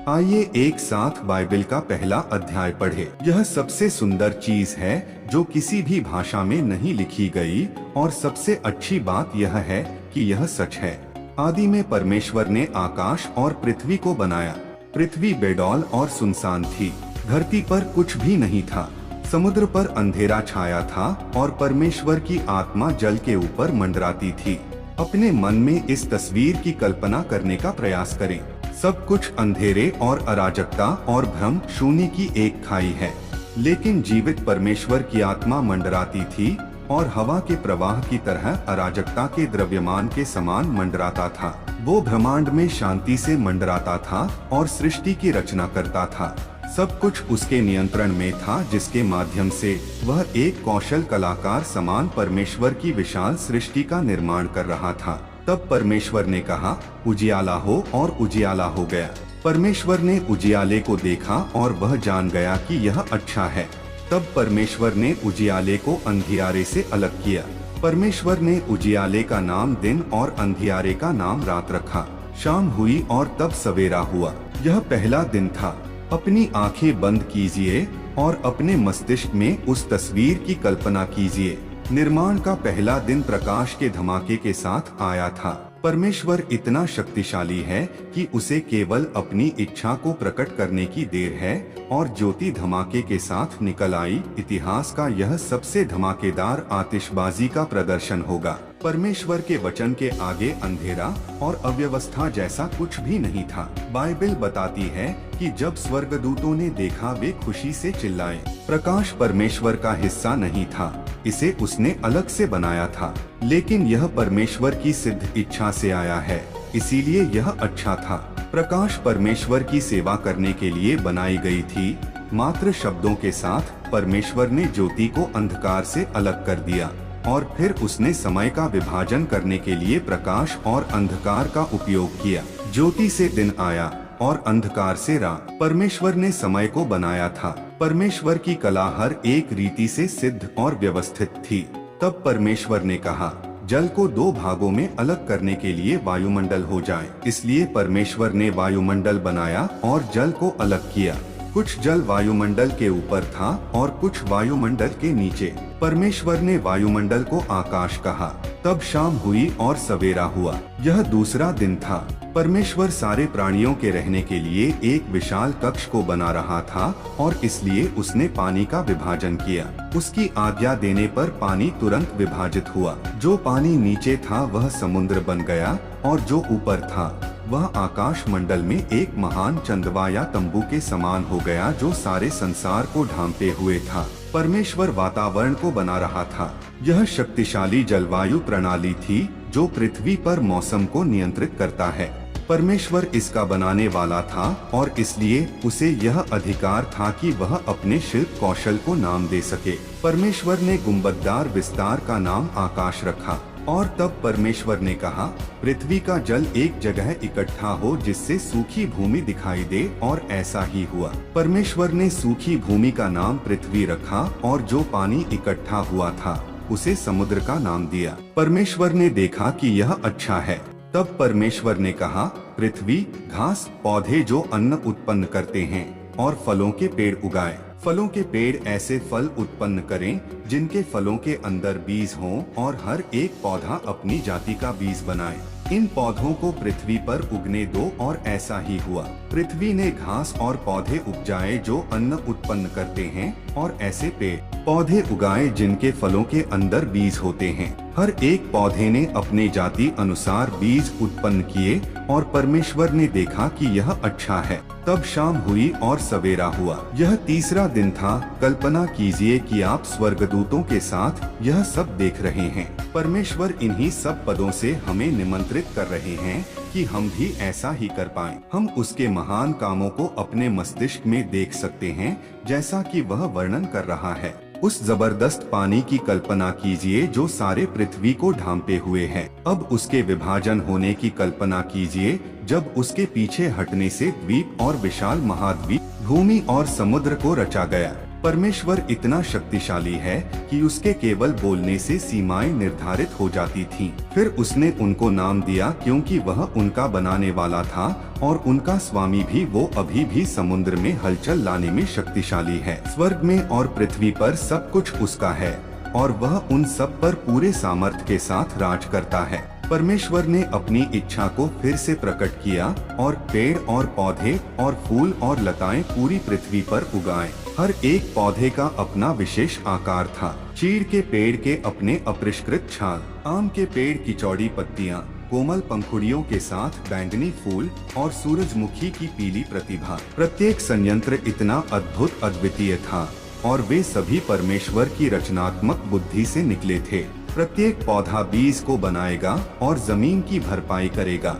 आइए एक साथ बाइबल का पहला अध्याय पढ़े। यह सबसे सुंदर चीज है जो किसी भी भाषा में नहीं लिखी गई, और सबसे अच्छी बात यह है कि यह सच है। आदि में परमेश्वर ने आकाश और पृथ्वी को बनाया। पृथ्वी बेडौल और सुनसान थी, धरती पर कुछ भी नहीं था। समुद्र पर अंधेरा छाया था और परमेश्वर की आत्मा जल के ऊपर मंडराती थी। अपने मन में इस तस्वीर की कल्पना करने का प्रयास करें। सब कुछ अंधेरे और अराजकता और भ्रम शून्य की एक खाई है, लेकिन जीवित परमेश्वर की आत्मा मंडराती थी और हवा के प्रवाह की तरह अराजकता के द्रव्यमान के समान मंडराता था। वो ब्रह्मांड में शांति से मंडराता था और सृष्टि की रचना करता था। सब कुछ उसके नियंत्रण में था, जिसके माध्यम से वह एक कौशल कलाकार समान परमेश्वर की विशाल सृष्टि का निर्माण कर रहा था। तब परमेश्वर ने कहा, उजियाला हो, और उजियाला हो गया। परमेश्वर ने उजियाले को देखा और वह जान गया कि यह अच्छा है। तब परमेश्वर ने उजियाले को अंधियारे से अलग किया। परमेश्वर ने उजियाले का नाम दिन और अंधियारे का नाम रात रखा। शाम हुई और तब सवेरा हुआ। यह पहला दिन था। अपनी आंखें बंद कीजिए और अपने मस्तिष्क में उस तस्वीर की कल्पना कीजिए। निर्माण का पहला दिन प्रकाश के धमाके के साथ आया था। परमेश्वर इतना शक्तिशाली है कि उसे केवल अपनी इच्छा को प्रकट करने की देर है, और ज्योति धमाके के साथ निकल आई। इतिहास का यह सबसे धमाकेदार आतिशबाजी का प्रदर्शन होगा। परमेश्वर के वचन के आगे अंधेरा और अव्यवस्था जैसा कुछ भी नहीं था। बाइबल बताती है कि जब स्वर्गदूतों ने देखा, वे खुशी से चिल्लाए। प्रकाश परमेश्वर का हिस्सा नहीं था, इसे उसने अलग से बनाया था, लेकिन यह परमेश्वर की सिद्ध इच्छा से आया है, इसीलिए यह अच्छा था। प्रकाश परमेश्वर की सेवा करने के लिए बनाई गई थी। मात्र शब्दों के साथ परमेश्वर ने ज्योति को अंधकार से अलग कर दिया, और फिर उसने समय का विभाजन करने के लिए प्रकाश और अंधकार का उपयोग किया। ज्योति से दिन आया और अंधकार से रात। परमेश्वर ने समय को बनाया था। परमेश्वर की कला हर एक रीति से सिद्ध और व्यवस्थित थी। तब परमेश्वर ने कहा, जल को दो भागों में अलग करने के लिए वायुमंडल हो जाए। इसलिए परमेश्वर ने वायुमंडल बनाया और जल को अलग किया। कुछ जल वायुमंडल के ऊपर था और कुछ वायुमंडल के नीचे। परमेश्वर ने वायुमंडल को आकाश कहा। तब शाम हुई और सवेरा हुआ। यह दूसरा दिन था। परमेश्वर सारे प्राणियों के रहने के लिए एक विशाल कक्ष को बना रहा था, और इसलिए उसने पानी का विभाजन किया। उसकी आज्ञा देने पर पानी तुरंत विभाजित हुआ। जो पानी नीचे था वह समुद्र बन गया, और जो ऊपर था वह आकाश मंडल में एक महान चंदवा या तंबू के समान हो गया, जो सारे संसार को ढांपे हुए था। परमेश्वर वातावरण को बना रहा था। यह शक्तिशाली जलवायु प्रणाली थी जो पृथ्वी पर मौसम को नियंत्रित करता है। परमेश्वर इसका बनाने वाला था, और इसलिए उसे यह अधिकार था कि वह अपने शिल्प कौशल को नाम दे सके। परमेश्वर ने गुंबददार विस्तार का नाम आकाश रखा। और तब परमेश्वर ने कहा, पृथ्वी का जल एक जगह इकट्ठा हो जिससे सूखी भूमि दिखाई दे, और ऐसा ही हुआ। परमेश्वर ने सूखी भूमि का नाम पृथ्वी रखा, और जो पानी इकट्ठा हुआ था उसे समुद्र का नाम दिया। परमेश्वर ने देखा कि यह अच्छा है। तब परमेश्वर ने कहा, पृथ्वी घास पौधे जो अन्न उत्पन्न करते हैं और फलों के पेड़ उगाए। फलों के पेड़ ऐसे फल उत्पन्न करें जिनके फलों के अंदर बीज हों, और हर एक पौधा अपनी जाति का बीज बनाए। इन पौधों को पृथ्वी पर उगने दो, और ऐसा ही हुआ। पृथ्वी ने घास और पौधे उपजाए जो अन्न उत्पन्न करते हैं, और ऐसे पेड़ पौधे उगाए जिनके फलों के अंदर बीज होते हैं। हर एक पौधे ने अपने जाति अनुसार बीज उत्पन्न किए, और परमेश्वर ने देखा कि यह अच्छा है। तब शाम हुई और सवेरा हुआ। यह तीसरा दिन था। कल्पना कीजिए कि आप स्वर्गदूतों के साथ यह सब देख रहे हैं। परमेश्वर इन्हीं सब पदों से हमें निमंत्रित कर रहे हैं कि हम भी ऐसा ही कर पाएं। हम उसके महान कामों को अपने मस्तिष्क में देख सकते हैं, जैसा कि वह वर्णन कर रहा है। उस जबरदस्त पानी की कल्पना कीजिए जो सारे पृथ्वी को ढांपे हुए है। अब उसके विभाजन होने की कल्पना कीजिए, जब उसके पीछे हटने से द्वीप और विशाल महाद्वीप, भूमि और समुद्र को रचा गया। परमेश्वर इतना शक्तिशाली है कि उसके केवल बोलने से सीमाएं निर्धारित हो जाती थीं। फिर उसने उनको नाम दिया क्योंकि वह उनका बनाने वाला था और उनका स्वामी भी। वो अभी भी समुद्र में हलचल लाने में शक्तिशाली है। स्वर्ग में और पृथ्वी पर सब कुछ उसका है और वह उन सब पर पूरे सामर्थ्य के साथ राज करता है। परमेश्वर ने अपनी इच्छा को फिर से प्रकट किया और पेड़ और पौधे और फूल और लताएं पूरी पृथ्वी पर उगाए। हर एक पौधे का अपना विशेष आकार था। चीड़ के पेड़ के अपने अपरिष्कृत छाल, आम के पेड़ की चौड़ी पत्तियां, कोमल पंखुड़ियों के साथ बैंगनी फूल और सूरजमुखी की पीली प्रतिभा। प्रत्येक संयंत्र इतना अद्भुत अद्वितीय था और वे सभी परमेश्वर की रचनात्मक बुद्धि से निकले थे। प्रत्येक पौधा बीज को बनाएगा और जमीन की भरपाई करेगा।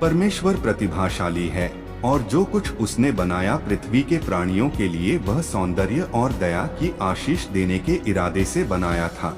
परमेश्वर प्रतिभाशाली है और जो कुछ उसने बनाया पृथ्वी के प्राणियों के लिए वह सौंदर्य और दया की आशीष देने के इरादे से बनाया था।